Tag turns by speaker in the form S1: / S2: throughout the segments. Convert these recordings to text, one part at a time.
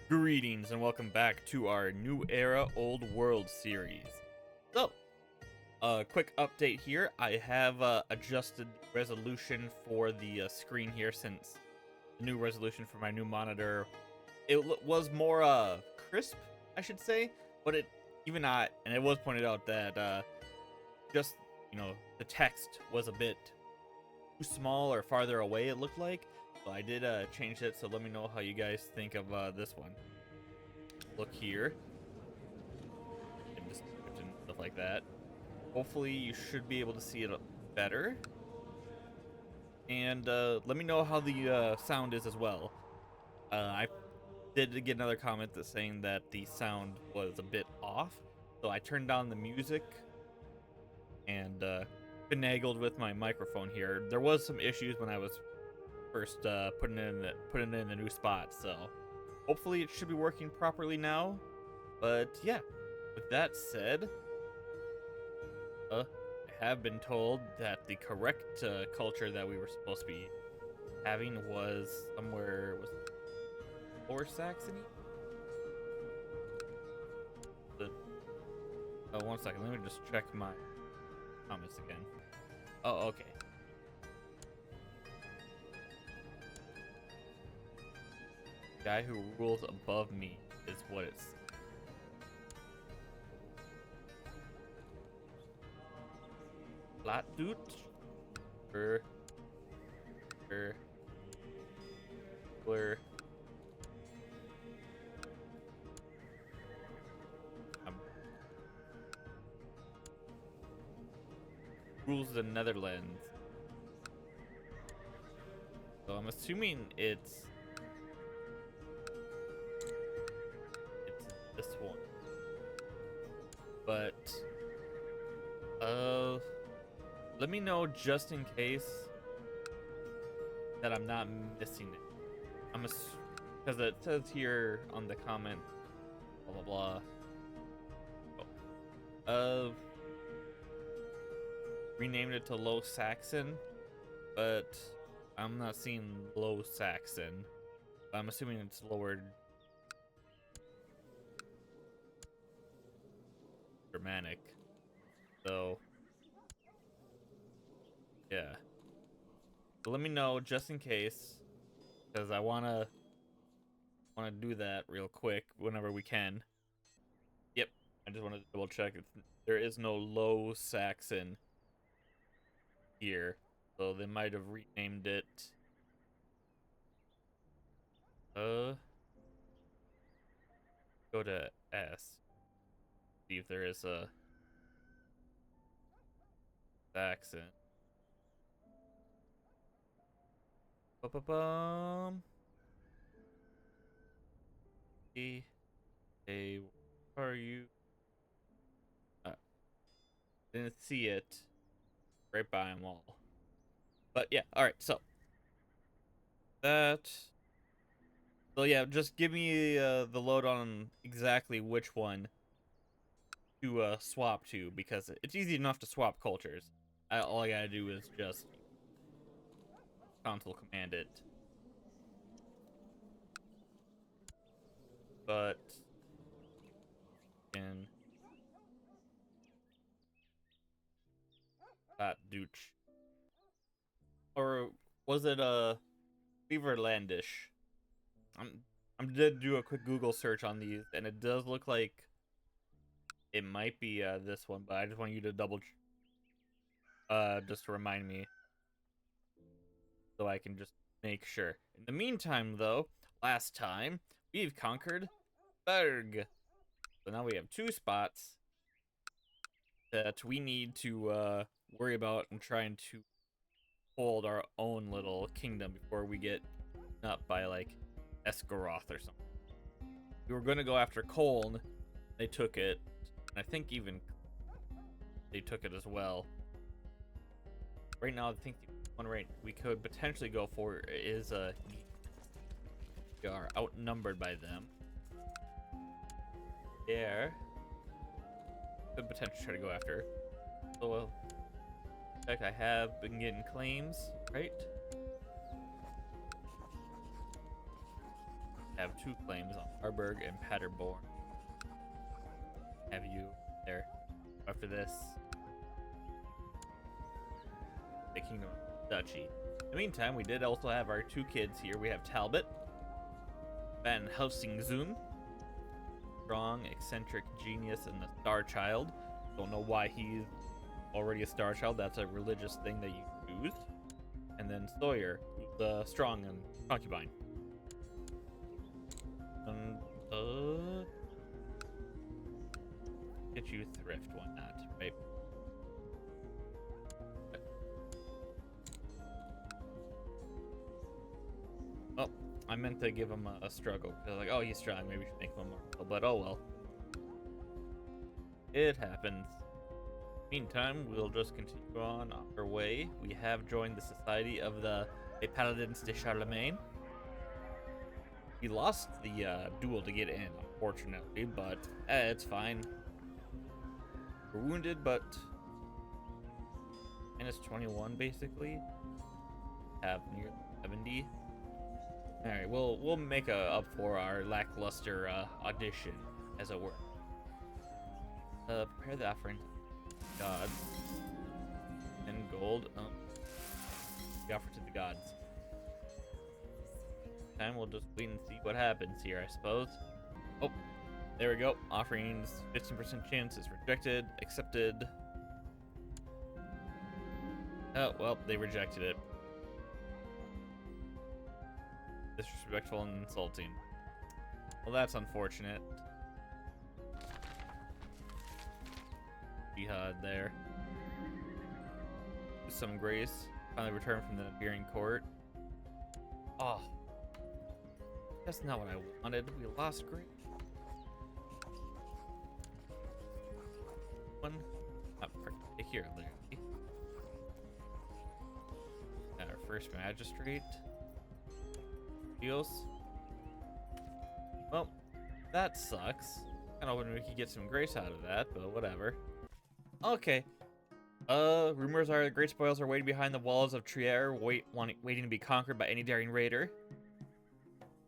S1: Greetings and welcome back to our New Era Old World series. So, a quick update here. I have adjusted resolution for the screen here since the new resolution for my new monitor. It was more crisp, I should say, but it was pointed out that just, the text was a bit too small or farther away, it looked like. So I did change it, so let me know how you guys think of this one. Look here. And just stuff like that. Hopefully you should be able to see it better. And let me know how the sound is as well. I did get another comment that's saying that the sound was a bit off. So I turned down the music and finagled with my microphone here. There was some issues when I was first putting it in the new spot, so hopefully it should be working properly now. But yeah, with that said, I have been told that the correct culture that we were supposed to be having was somewhere, was it Lower Saxony? One second, let me just check my comments again. Oh, okay. Guy who rules above me is what it's. Flat dude. Blur. Rules the Netherlands. So I'm assuming it's this one. But let me know just in case that I'm not missing it. Because it says here on the comment, blah blah blah. Renamed it to Low Saxon, but I'm not seeing Low Saxon. I'm assuming it's lower Germanic. So yeah. So let me know just in case, because I wanna do that real quick whenever we can. Yep, I just wanted to double check. There is no Low Saxon here, so they might have renamed it. Go to S. See if there is a Saxon. Ba-ba-bum. Hey, where are you? Didn't see it. Right by them all. But yeah, all right. So that. So yeah, just give me the load on exactly which one to swap to, because it's easy enough to swap cultures. All I gotta do is just console command it. But in that douche, or was it Beaverlandish? I'm did do a quick Google search on these, and it does look like it might be this one, but I just want you to just to remind me so I can just make sure. In the meantime, though, last time we've conquered Berg, so now we have 2 spots that we need to worry about and trying to hold our own little kingdom before we get up by like Esgaroth or something. We were going to go after Koln. They took it. And I think even they took it as well. Right now, I think the one we could potentially go for is we are outnumbered by them. There. Could potentially try to go after. So, in fact, I have been getting claims, right? have two claims on Harburg and Paderborn. Have you there after this? The Kingdom of Duchy. In the meantime, we did also have our two kids here. We have Talbot Van Helsingzoon, strong, eccentric genius, and the Star Child. Don't know why he's already a Star Child. That's a religious thing that you choose. And then Sawyer, who's strong and concubine. And get you thrift, why not? Right. Oh, I meant to give him a struggle. Because like, oh, he's strong. Maybe we should make him more. But oh well. It happens. Meantime, we'll just continue on our way. We have joined the Society of the Paladins de Charlemagne. We lost the duel to get in, unfortunately, but it's fine. We're wounded, but minus 21 basically. Have near 70. All right, we'll make up for our lackluster audition, as it were. Prepare the offering to gods. And gold. The offer to the gods. Time we'll just wait and see what happens here, I suppose. Oh, there we go. Offerings 15% chance is rejected. Accepted. Oh, well, they rejected it. Disrespectful and insulting. Well, that's unfortunate. Jihad there. With some grace. Finally returned from the Iberian court. Oh. That's not what I wanted. We lost grace. One. Not particularly. Got our first magistrate. Deals. Well, that sucks. Kinda hoping we could get some grace out of that, but whatever. Okay. Rumors are the great spoils are waiting behind the walls of Trier, waiting to be conquered by any daring raider.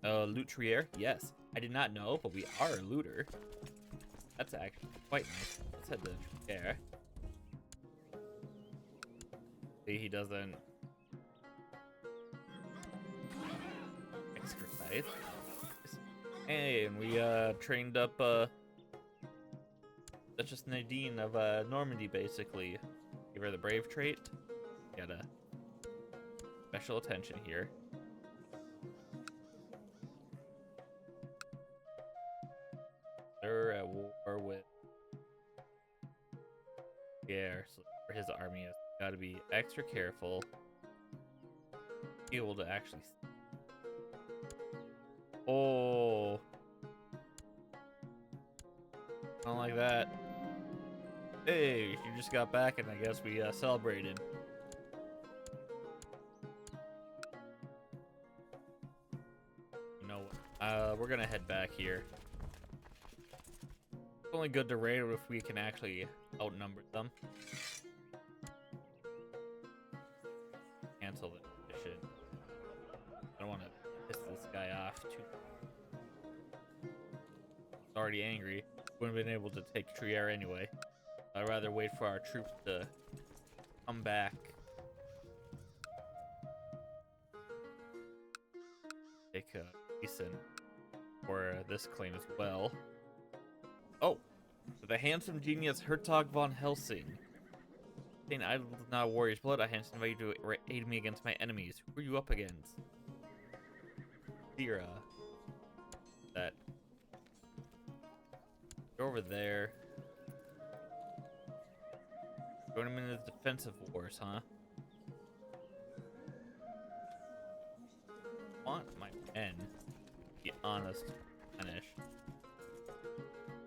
S1: Loot Trier? Yes. I did not know, but we are a looter. That's actually quite nice. Let's head to Trier. See, he doesn't exercise. Hey, and we trained up Duchess Nadine of Normandy, basically. Give her the brave trait. Gotta special attention here. They're at war with Pierre, so for his army has got to be extra careful. Be able to actually. Oh, I don't like that. Hey, you just got back, and I guess we celebrated. You know, we're gonna head back here. It's only good to raid if we can actually outnumber them. Cancel the mission. I don't want to piss this guy off too. He's already angry. Wouldn't have been able to take Trier anyway. I'd rather wait for our troops to come back. Take Eason for this claim as well. Oh, the handsome genius Hertog von Helsing. Saying I was not a warrior's blood, I hence invite you to aid me against my enemies. Who are you up against? Thera. That. Go over there. Join him in his defensive wars, huh? I want my men to be honest, finish.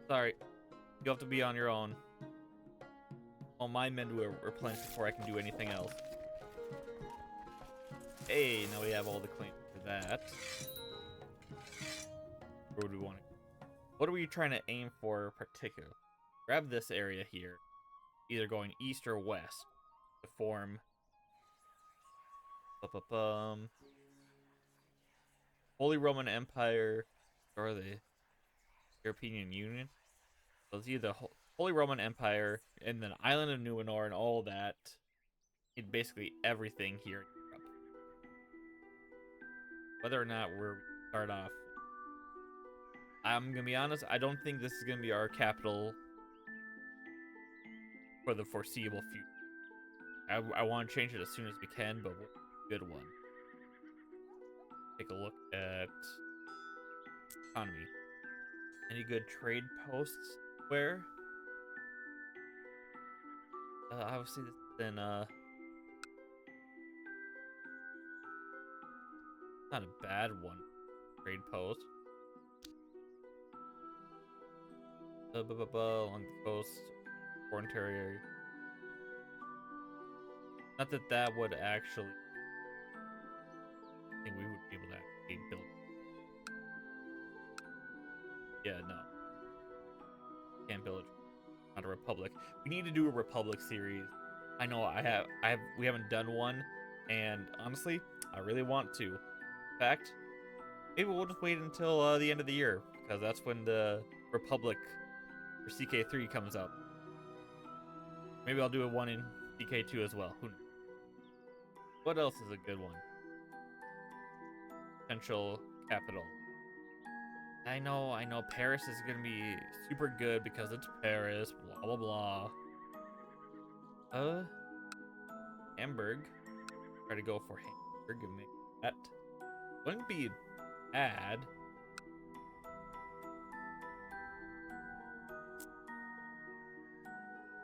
S1: Sorry, you have to be on your own. All my men were replenished before I can do anything else. Hey, now we have all the claims for that. Where do we want to go? What are we trying to aim for particularly? Grab this area here. Either going east or west to form Holy Roman Empire or the European Union. So it's either the Holy Roman Empire and then Island of Numenor and all that. It basically everything here in Europe. Whether or not we start off, I'm gonna be honest. I don't think this is gonna be our capital for the foreseeable future. I want to change it as soon as we can, but what a good one. Take a look at economy. Any good trade posts? Where? Obviously, then not a bad one. Trade post. Along the coast, foreign territory. Not that that would actually. I think we would be able to actually build. Yeah, no. Can't build not a republic. We need to do a republic series. I know we haven't done one, and honestly, I really want to. In fact, maybe we'll just wait until the end of the year, because that's when the republic for CK3 comes out. Maybe I'll do a one in CK2 as well. Who knows? What else is a good one? Potential capital. I know Paris is gonna be super good because it's Paris, blah blah blah. Hamburg. Try to go for Hamburg and make that. Wouldn't be bad.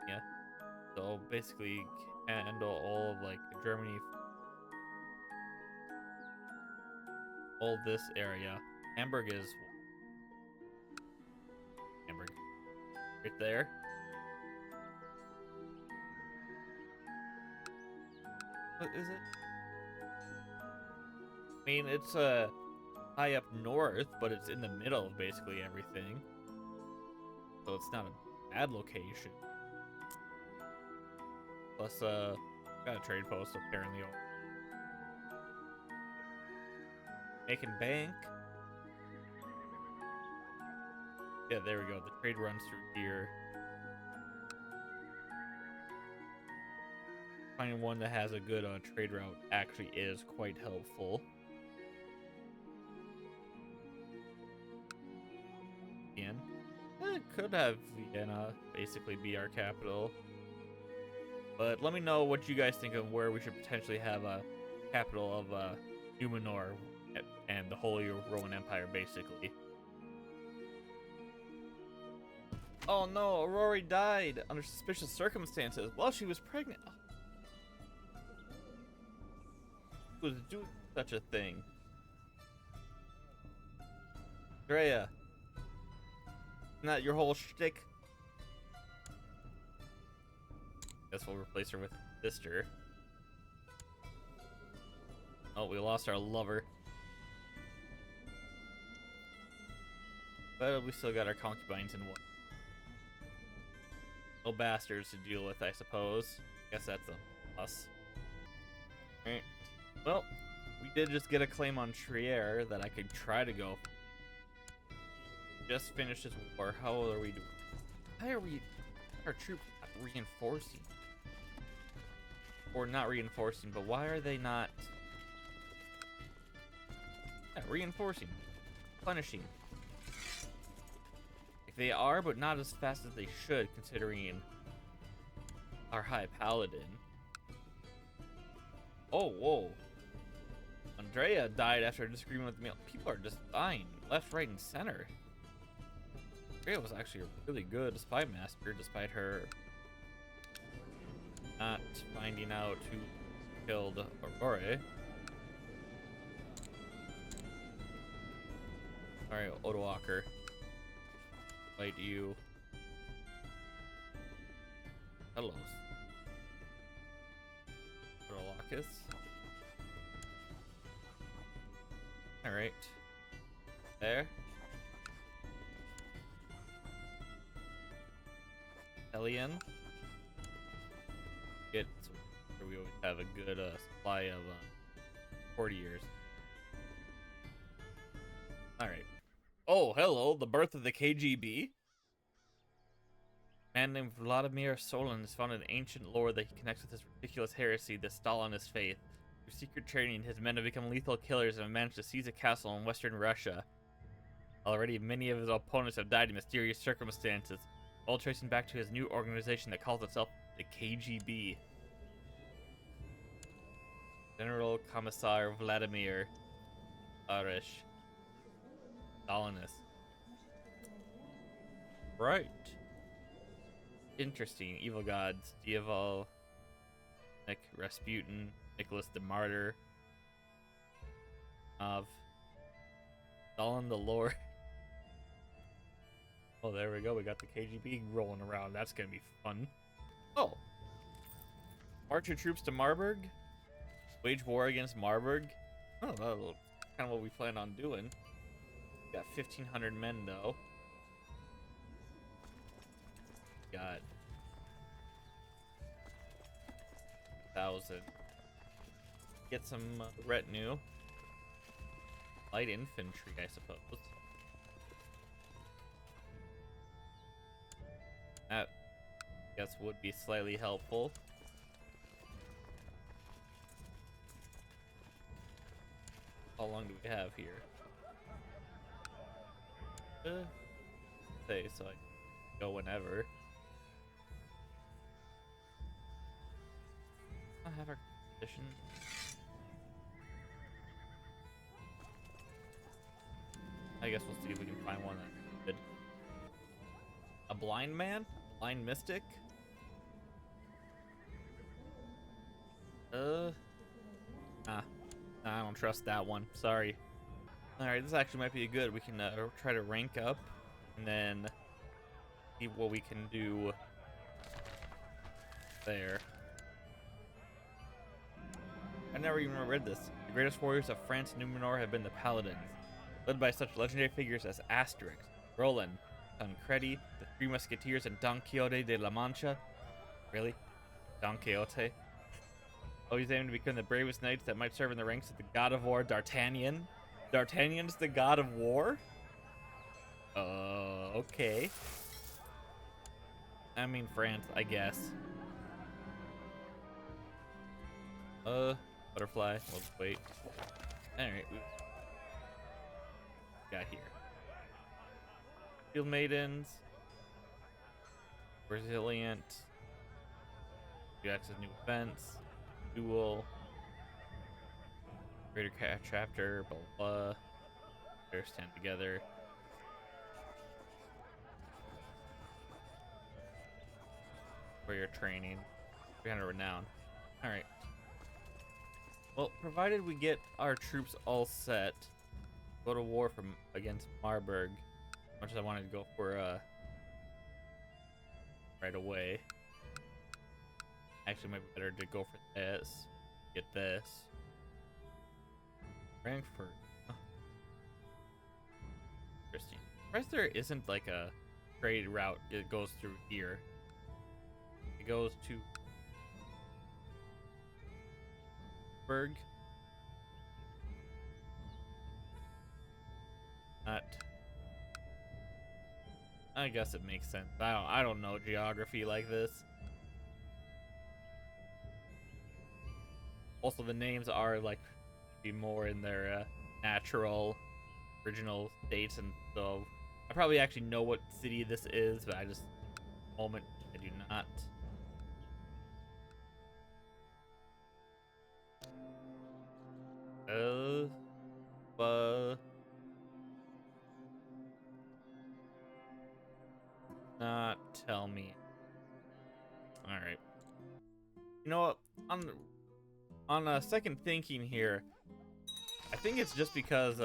S1: Yeah. So basically handle all of like Germany, all this area. Hamburg is Hamburg right there. What is it? I mean, it's high up north, but it's in the middle of basically everything. So it's not a bad location. Plus, got a trade post apparently. Making bank. Yeah, there we go. The trade runs through here. Finding one that has a good trade route actually is quite helpful. Again, it could have Vienna basically be our capital. But let me know what you guys think of where we should potentially have a capital of Numenor and the Holy Roman Empire, basically. Oh no, Aurora died under suspicious circumstances while she was pregnant. Who was doing such a thing? Drea. Not your whole shtick. Guess we'll replace her with sister. Oh, we lost our lover. But we still got our concubines and what? No bastards to deal with, I suppose. Guess that's a plus. Alright. Well, we did just get a claim on Trier that I could try to go. Just finished this war. How are we doing? Why are our troops not reinforcing? Or not reinforcing, but why are they not reinforcing? Punishing. Like they are, but not as fast as they should, considering our High Paladin. Oh, whoa. Andrea died after a disagreement with me. People are just dying left, right, and center. Andrea was actually a really good spy master, despite her not finding out who killed Aurora. Alright, Odoaker. Fight you. Hello. Odolakis. Alright. There. Elian. Get where we always have a good supply of 40 years. Alright. Oh, hello, the birth of the KGB. A man named Vladimir Solon has found an ancient lore that he connects with his ridiculous heresy, the Stalinist faith. Through secret training, his men have become lethal killers and have managed to seize a castle in western Russia. Already, many of his opponents have died in mysterious circumstances, all tracing back to his new organization that calls itself the KGB. General Commissar Vladimir Arish. Stalinist. Right. Interesting. Evil gods. Dieval, Nick Rasputin, Nicholas the Martyr, of Stalin the Lord. Oh, there we go. We got the KGB rolling around. That's gonna be fun. Oh. March your troops to Marburg. Wage war against Marburg. Oh, that's kind of what we plan on doing. Got 1,500 men, though. Got 1,000. Get some retinue. Light infantry, I suppose. That, I guess, would be slightly helpful. How long do we have here? Say so I can go whenever. I have our condition. I guess we'll see if we can find one that's good. A blind man? Blind mystic? I don't trust that one. Sorry. Alright, this actually might be good. We can try to rank up and then see what we can do there. I never even read this. The greatest warriors of France and Numenor have been the Paladins, led by such legendary figures as Asterix, Roland, Tancredi, the Three Musketeers, and Don Quixote de la Mancha. Really? Don Quixote? Always aiming to become the bravest knights that might serve in the ranks of the god of war, D'Artagnan. D'Artagnan's the god of war? Okay. I mean, France, I guess. Butterfly. We'll just wait. Alright. Got here. Field Maidens. Resilient. You access new events. Duel. Greater chapter. Blah blah. Better stand together. For your training. 300 renown. Alright. Well, provided we get our troops all set, go to war against Marburg. As much as I wanted to go for right away. Actually, might be better to go for this. Get this. Frankfurt. Huh. Interesting. Surprised there isn't like a trade route that goes through here. It goes to Berg. Not. I guess it makes sense. I don't know geography like this. Also, the names are like be more in their natural, original states, and so I probably actually know what city this is, but I just moment I do not. Not tell me. All right. You know what? On second thinking here, I think it's just because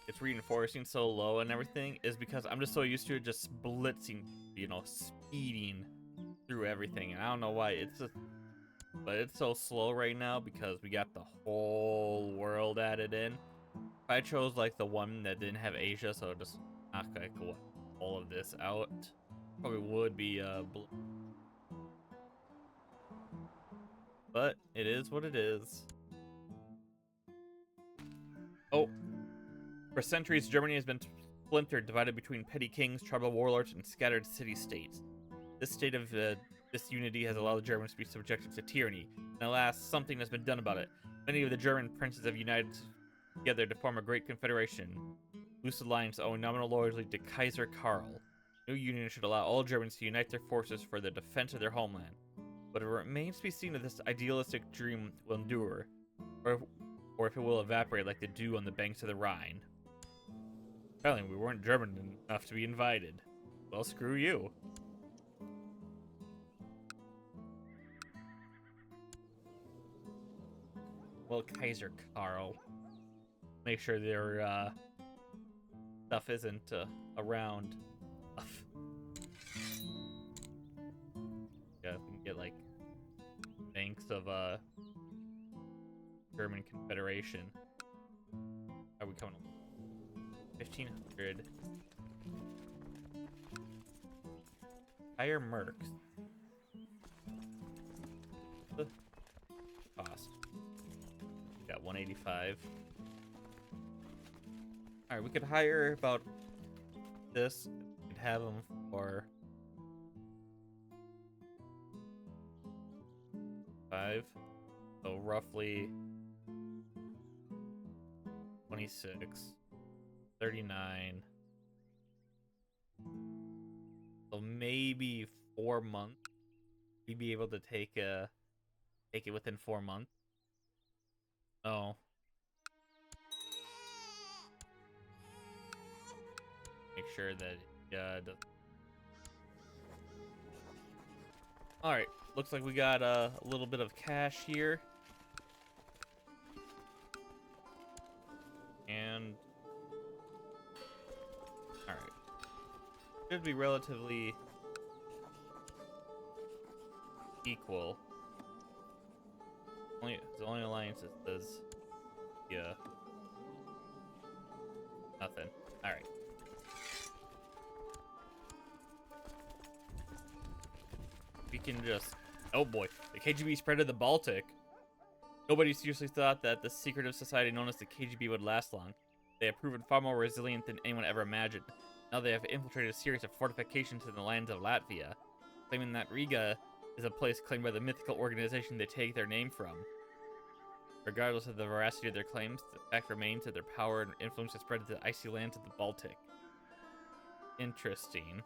S1: it's reinforcing so low and everything is because I'm just so used to it just blitzing, you know, speeding through everything, and I don't know why it's just, but it's so slow right now because we got the whole world added in. If I chose like the one that didn't have Asia, so just knock like all of this out, probably would be but it is what it is. Oh, for centuries Germany has been splintered, divided between petty kings, tribal warlords, and scattered city-states. This state of disunity has allowed the Germans to be subjected to tyranny, and alas, something has been done about it. Many of the German princes have united together to form a great confederation, loose alliance owing nominal loyalty to Kaiser Karl. New union should allow all Germans to unite their forces for the defense of their homeland. But it remains to be seen if this idealistic dream will endure, or if it will evaporate like the dew on the banks of the Rhine. Apparently, we weren't German enough to be invited. Well, screw you. Well, Kaiser Karl. Make sure their stuff isn't around. Yeah, we can get like banks of German Confederation. Are we coming? 1500. Hire mercs. The cost. Got 185. Alright, we could hire about this. We could have them for 5. So roughly 26. 39. So maybe 4 months. We'd be able to take it within 4 months. Oh. Make sure that Alright, looks like we got a little bit of cash here. And alright. Should be relatively equal. The only alliance that says yeah. Nothing. Alright. We can just oh boy. The KGB spread to the Baltic. Nobody seriously thought that the secretive society known as the KGB would last long. They have proven far more resilient than anyone ever imagined. Now they have infiltrated a series of fortifications in the lands of Latvia, claiming that Riga is a place claimed by the mythical organization they take their name from. Regardless of the veracity of their claims, the fact remains that their power and influence has spread to the icy lands of the Baltic. Interesting.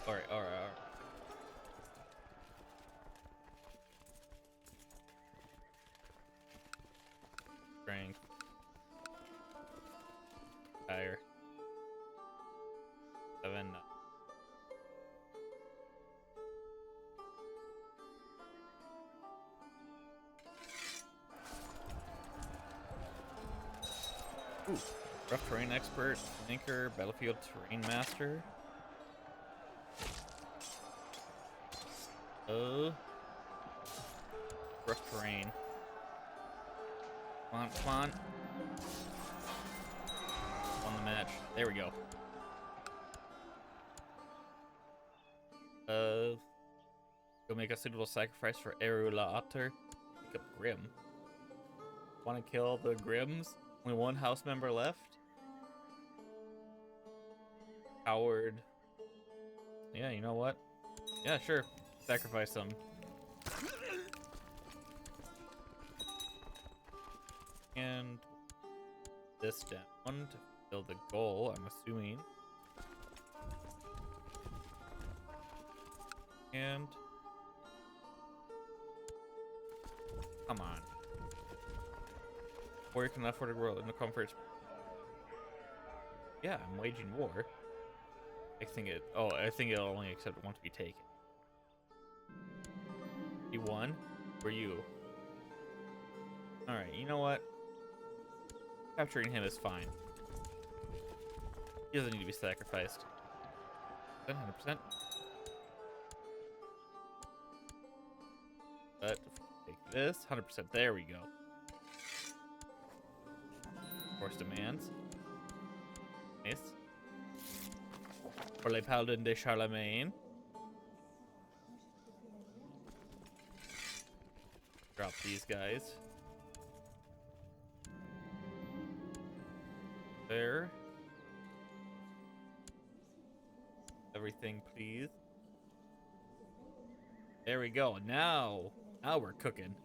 S1: Alright. Strength. Fire. 7. Ooh. Rough terrain expert, thinker, battlefield terrain master. Rough terrain. Come on. Won the match. There we go. Go make a suitable sacrifice for Erula Otter. Pick up Grim. Want to kill the Grims? Only one house member left? Coward. Yeah, you know what? Yeah, sure. Sacrifice them. And this down to fill the goal, I'm assuming. And come on. Warrior can afford a world in the comforts. Yeah, I'm waging war. I think it'll only accept one to be taken. He won? For you. Alright, you know what? Capturing him is fine. He doesn't need to be sacrificed. 100%. But take this. 100%. There we go. Force demands. Nice. For les Paladins de Charlemagne. Drop these guys. There. Everything, please. There we go. Now we're cooking.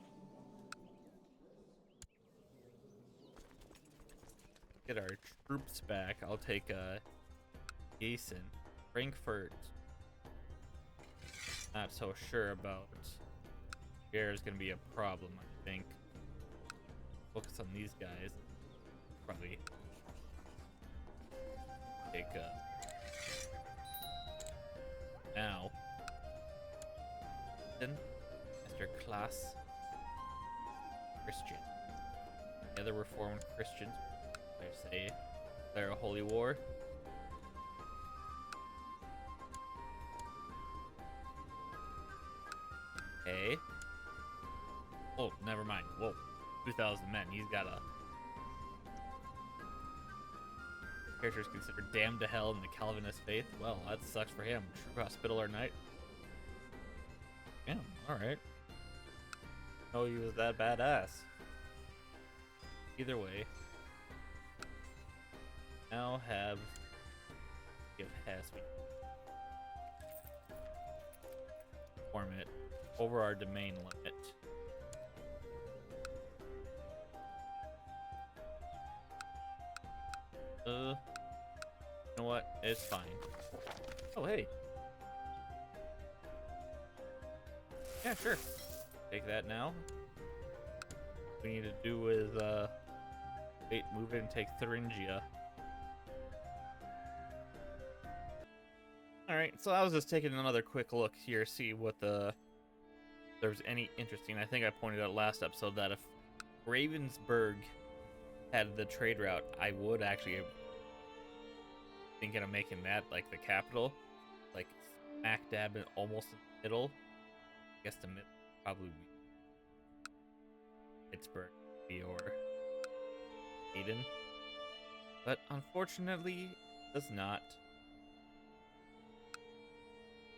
S1: Get our troops back. I'll take Jason. Frankfurt. Not so sure about. Air is gonna be a problem, I think. Focus on these guys. Probably take now. Then Master Class Christian. The other Reformed Christians. I say they're a holy war. Okay. Oh, never mind. Whoa. 2,000 men. He's got a... Characters considered damned to hell in the Calvinist faith. Well, that sucks for him. True Hospitaller Knight. Yeah, alright. Oh, he was that badass. Either way. Now have... Give Hasby. Form it over our domain limit. You know what? It's fine. Oh, hey. Yeah, sure. Take that now. What we need to do is, wait, move it and take Thuringia. Alright, so I was just taking another quick look here, see what if there's any interesting. I think I pointed out last episode that if Ravensburg had the trade route, I would actually thinking of making that like the capital, like smack dab in almost in the middle. I guess the middle probably be Pittsburgh or Eden, but unfortunately does not.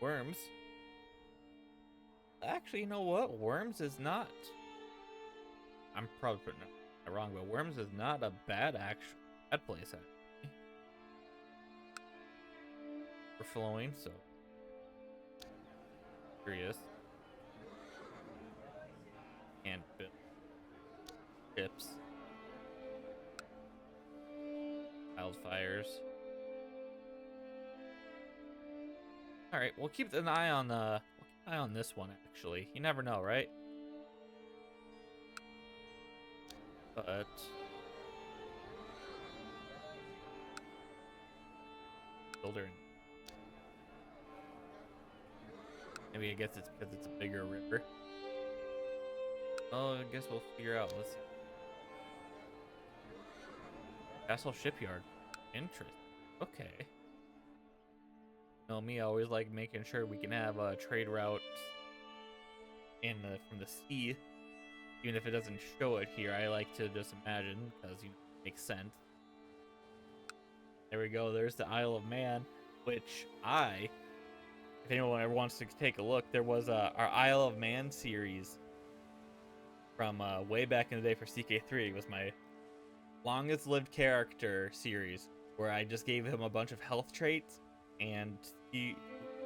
S1: Worms. Actually, you know what? Worms is not. I'm probably putting it wrong, but Worms is not a bad place actually. We're flowing, so curious. And build ships. Wildfires. All right, we'll keep an eye on this one. Actually, you never know, right? But builder. Maybe I guess it's because it's a bigger river. Oh, I guess we'll figure out. Let's see. Castle Shipyard. Interesting. Okay. You know me, I always like making sure we can have a trade route from the sea. Even if it doesn't show it here, I like to just imagine, because it makes sense. There we go. There's the Isle of Man, which if anyone ever wants to take a look, there was our Isle of Man series from way back in the day for CK3. It was my longest lived character series, where I just gave him a bunch of health traits, and he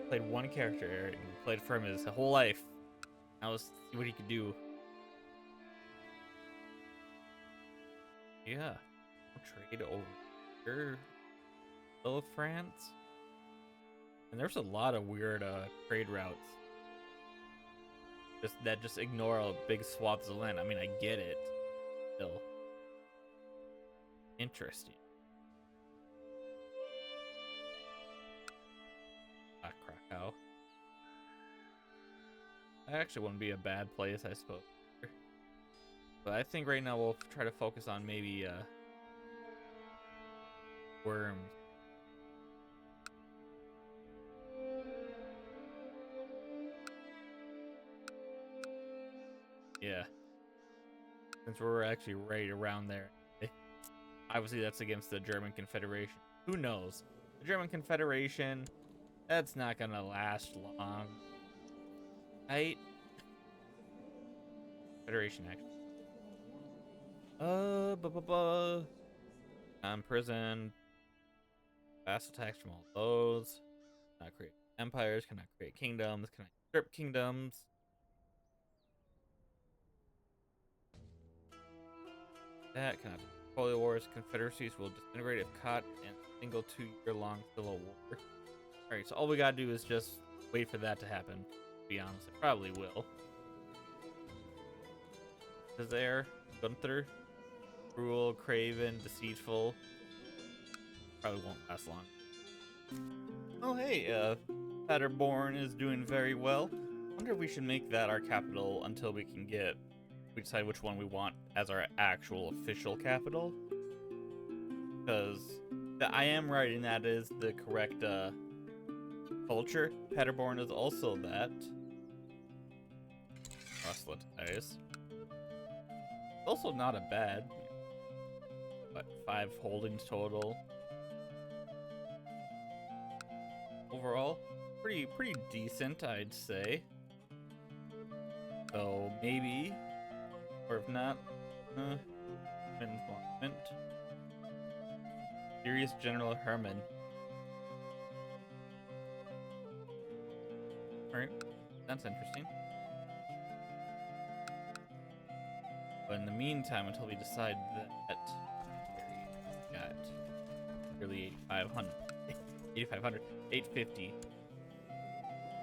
S1: played one character and played for him his whole life. I was see what he could do. Yeah, trade over here, of France, and there's a lot of weird trade routes. Just ignore a big swaths of land. I mean, I get it. Still interesting. Krakow. That actually wouldn't be a bad place, I suppose. But I think right now we'll try to focus on maybe Worms. Yeah. Since we're actually right around there. Obviously that's against the German Confederation. Who knows? The German Confederation, that's not gonna last long. Right? Federation action. Imprisoned. Fast attacks from all those. Cannot create empires. Cannot create kingdoms. Cannot strip kingdoms. That cannot. Holy wars. Confederacies will disintegrate if caught in a single 2-year-long civil war. Alright, so all we gotta do is just wait for that to happen. To be honest, it probably will. Is there Gunther? Cruel, craven, deceitful. Probably won't last long. Oh hey, Paderborn is doing very well. Wonder if we should make that our capital until we decide which one we want as our actual official capital. Because I am right, and that is the correct culture. Paderborn is also that. Proselytize. Also not a bad. What, 5 holdings total. Overall, pretty decent, I'd say. So maybe, or if not, employment. Serious General Herman. Alright, that's interesting. But in the meantime, until we decide that, we got nearly 8,500, 850.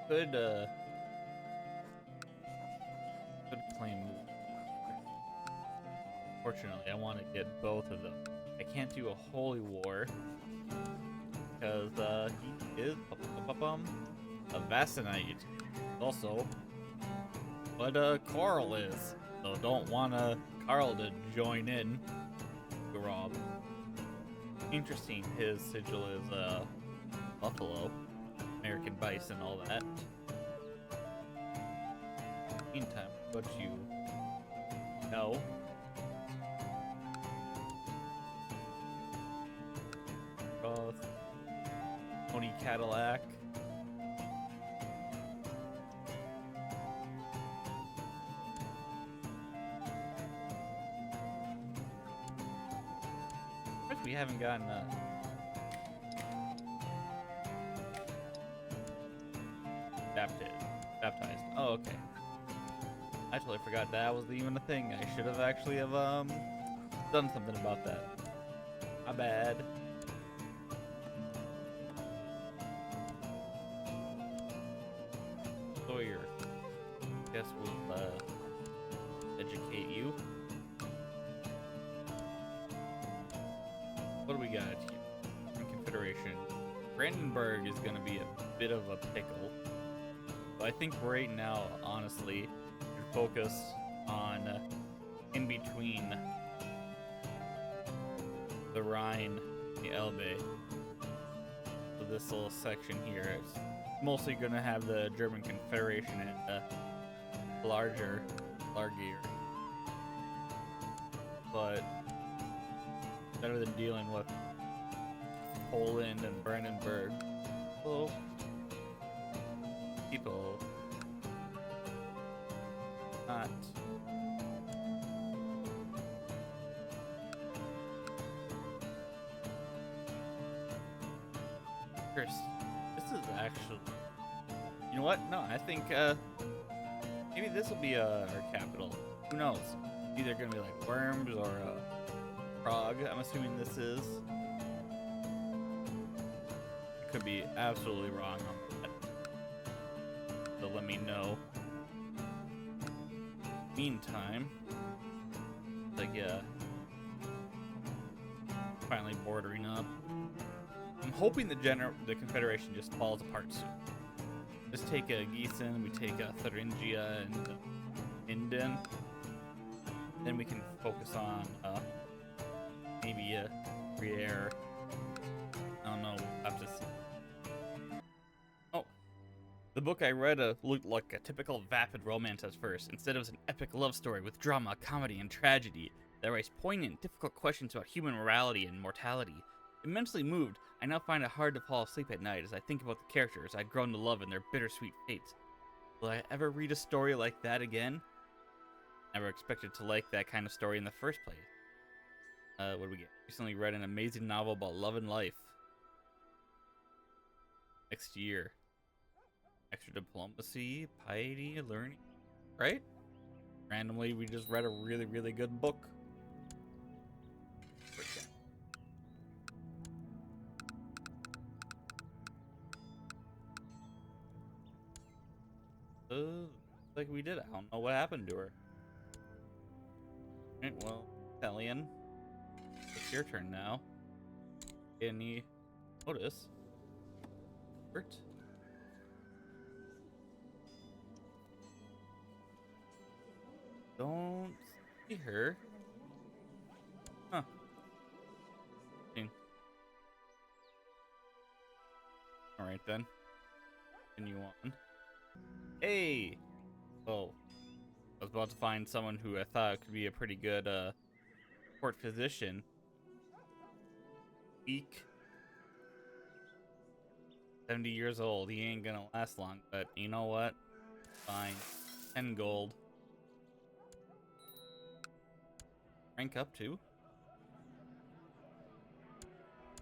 S1: Could claim. Fortunately, I want to get both of them. I can't do a holy war because he is a Vassanite. Also, but Carl is, so don't want Carl to join in. Rob. Interesting. His sigil is buffalo, American bison, all that. Meantime, what you know. Tony Cadillac. First, we haven't gotten baptized. Oh, okay. I totally forgot that was even a thing. I should have actually have done something about that. My bad. Sawyer. Guess we'll educate you. What do we got here? Confederation. Brandenburg is gonna be a bit of a pickle. But I think right now, honestly, we should focus on in between the Rhine and the Elbe. So this little section here is mostly going to have the German Confederation and larger. But better than dealing with Poland and Brandenburg. So people not first. This is actually, you know what? No, I think maybe this will be our capital. Who knows? Either gonna be like Worms or Prague. I'm assuming this is. I could be absolutely wrong on that. So let me know. Meantime, like finally bordering up. I'm hoping the Confederation just falls apart soon. Just take Gießen, we take Thuringia and Minden. Then we can focus on maybe Gruyere. I don't know. We'll have to see. Oh, the book I read looked like a typical vapid romance at first. Instead, it was an epic love story with drama, comedy, and tragedy that raised poignant, difficult questions about human morality and mortality. Immensely moved, I now find it hard to fall asleep at night as I think about the characters I'd grown to love and their bittersweet fates. Will I ever read a story like that again? Never expected to like that kind of story in the first place. What do we get? Recently read an amazing novel about love and life. Next year. Extra diplomacy, piety, learning. Right? Randomly, we just read a really, really good book. Like we did. I don't know what happened to her. Alright, well, Italian. It's your turn now. Any notice? Hurt? Don't see her. Huh. Alright then. Continue on. Hey! Oh. I was about to find someone who I thought could be a pretty good court physician. Eek. 70 years old. He ain't gonna last long, but you know what? Fine. 10 gold. Rank up too?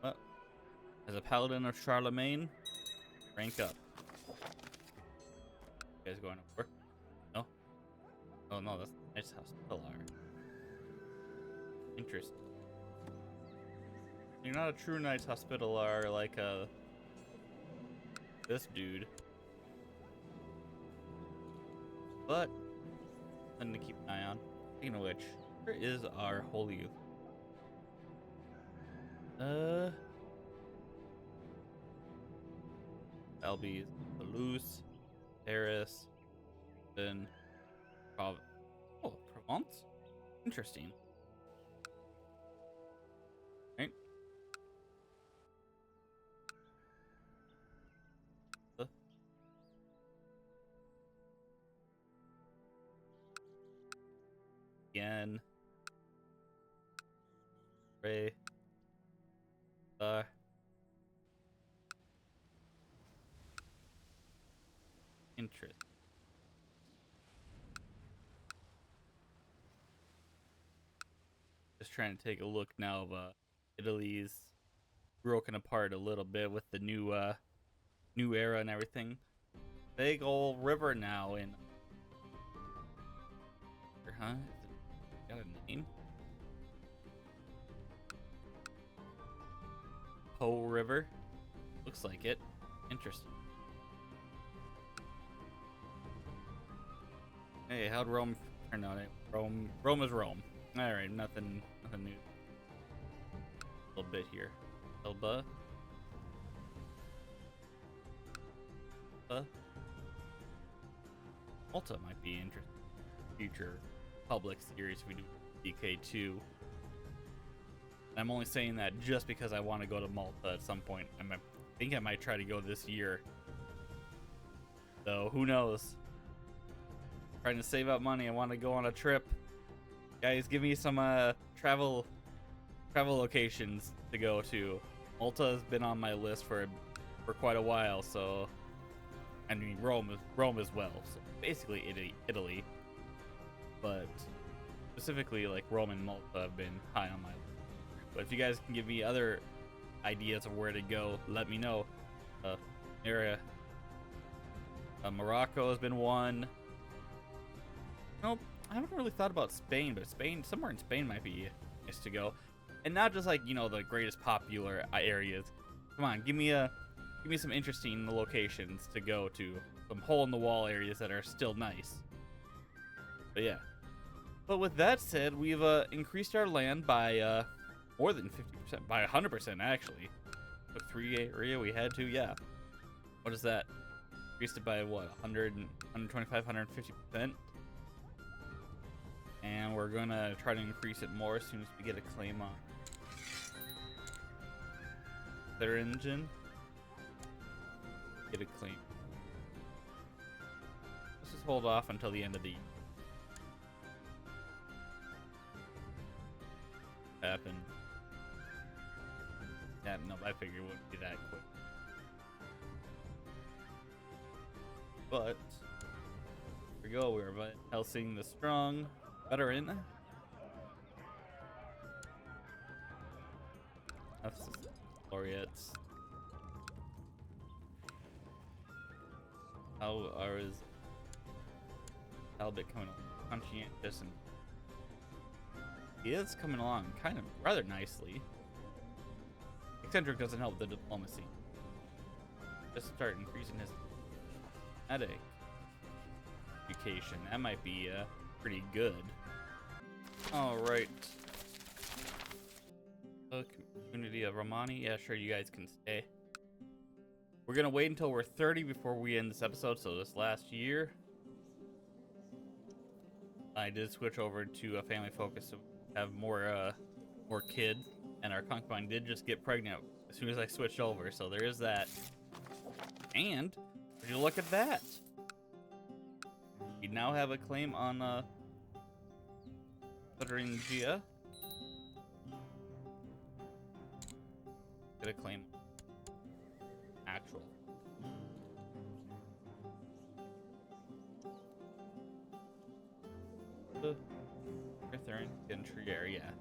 S1: What? As a paladin of Charlemagne, rank up. You guys going over? No? Oh no, that's a nice hospitaller. Interesting. You're not a true Knight's Hospitaller like this dude. But something to keep an eye on. Speaking of which, where is our holy youth? Albies, Toulouse, Paris, then Provence? Interesting. Right. Again. Ray. Interest. Just trying to take a look now of Italy's broken apart a little bit with the new era and everything. Big old river now in huh? Got a name? Po River. Looks like it. Interesting. Hey, how'd Rome turn out? Rome is Rome. Alright, nothing new. A little bit here. Elba. Malta might be interesting. Future public series we do DK2. I'm only saying that just because I want to go to Malta at some point. I think I might try to go this year. So who knows? Trying to save up money. I want to go on a trip. Guys, give me some travel locations to go to. Malta has been on my list for quite a while, so I mean Rome as well. So basically Italy. But specifically like Rome and Malta have been high on my list. But if you guys can give me other ideas of where to go, let me know. Area. Morocco has been one. Nope, I haven't really thought about Spain, but somewhere in Spain might be nice to go, and not just like the greatest popular areas. Come on, give me some interesting locations to go to, some hole in the wall areas that are still nice. But yeah. But with that said, we've increased our land by more than 50%, by 100% actually. Took 3 area we had to, yeah. What is that? Increased it by what? 100, 125, 150%. And we're gonna try to increase it more as soon as we get a claim on their engine. Get a claim. Let's just hold off until the end of the year. Happen. Yeah, no, I figured it wouldn't be that quick. But here we go. We're Helsing the Strong veteran. That's the laureates. How is Talbot coming along? Conscientious, and he is coming along kind of rather nicely. Eccentric doesn't help the diplomacy. Just start increasing his headache education. That might be pretty good. All right. The community of Romani. Yeah, sure, you guys can stay. We're gonna wait until we're 30 before we end this episode. So this last year, I did switch over to a family focus to have more kids, and our concubine did just get pregnant as soon as I switched over. So there is that. And would you look at that? We now have a claim on Thuringia. Get a claim. Actual. Thuringia and Trier, yeah.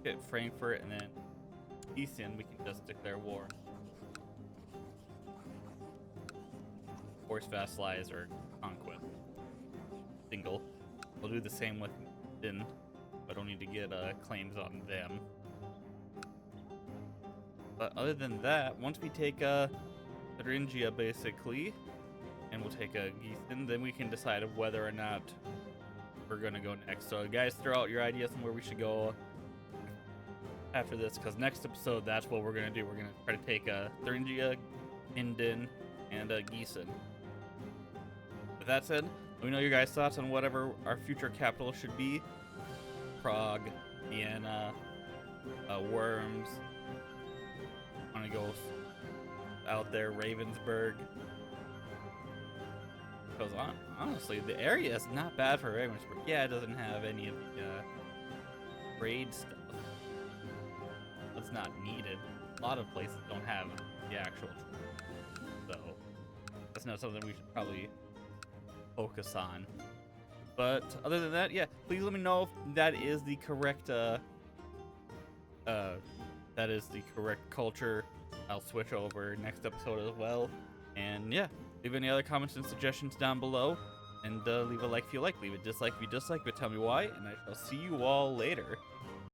S1: Get Frankfurt and then Easton, we can just declare war. Force vassalize or conquest. Single. We'll do the same with Din. I don't need to get claims on them. But other than that, once we take Thuringia basically, and we'll take a Geeston, then we can decide of whether or not we're gonna go next. So guys, throw out your ideas on where we should go after this, because next episode, that's what we're gonna do. We're gonna try to take Thuringia, Indin, and Gießen. With that said, let me know your guys' thoughts on whatever our future capital should be. Prague, Vienna, Worms. I want to go out there, Ravensburg. Because honestly, the area is not bad for Ravensburg. Yeah, it doesn't have any of the trade stuff. It's not needed. A lot of places don't have the actual trade, so that's not something we should probably focus on. But other than that, yeah, please let me know if that is the correct culture. I'll switch over next episode as well. And yeah, leave any other comments and suggestions down below, and leave a like if you like, leave a dislike if you dislike, but tell me why, and I shall see you all later.